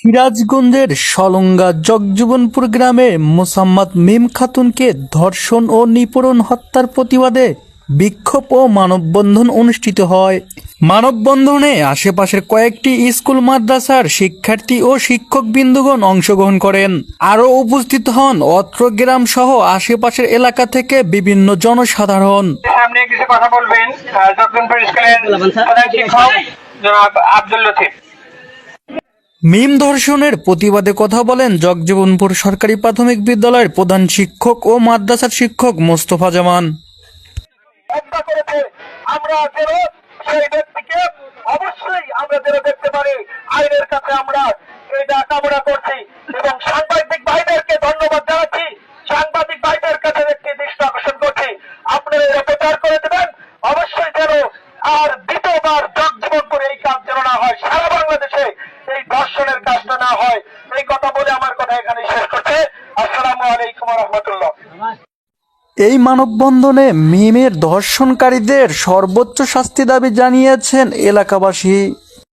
সিরাজগঞ্জের সলঙ্গা জগজীবনপুর গ্রামে মোসাম্মদ মিম খাতুনকে ধর্ষণ ও নিপীড়ন হত্যার প্রতিবাদে বিক্ষোভ ও মানববন্ধন অনুষ্ঠিত হয়। মানববন্ধনে আশেপাশের কয়েকটি স্কুল মাদ্রাসার শিক্ষার্থী ও শিক্ষকবৃন্দগণ অংশগ্রহণ করেন। আরও উপস্থিত হন অত্র গ্রাম সহ আশেপাশের এলাকা থেকে বিভিন্ন জনসাধারণ। সামনে কিছু কথা বলবেন জগজীবনপুর স্কুলের প্রধান শিক্ষক জনাব আব্দুল লতিফ। মিম ধর্ষণের প্রতিবাদে কথা বলেন জগজীবনপুর সরকারি প্রাথমিক বিদ্যালয়ের প্রধান শিক্ষক ও মাদ্রাসার শিক্ষক মোস্তফা জামান। হত্যা করেছে, আমরা যেন সেই ব্যক্তিকে অবশ্যই আমরা যেন দেখতে পারি, আইনের কাছে আমরা এটা কামনা করছি এবং সাংবাদিক ভাইদেরকে ধন্যবাদ জানাচ্ছি। সাংবাদিক ভাইদের কাছে একটি দৃষ্টি আকর্ষণ করছি, আপনারা এটা প্রচার করে দেবেন অবশ্যই যেন আর দ্বিতীয়বার জগজীবনপুরে এই কাজ যেন না হয়, সারা বাংলাদেশে এই ধর্ষণের কাজটা না হয়। এই কথা বলে আমার কথা এখানে শেষ করছে। আসসালামু আলাইকুম ওয়া রাহমাতুল্লাহ। এই মানববন্ধনে মিমের ধর্ষণকারীদের সর্বোচ্চ শাস্তি দাবি জানিয়েছেন এলাকাবাসী।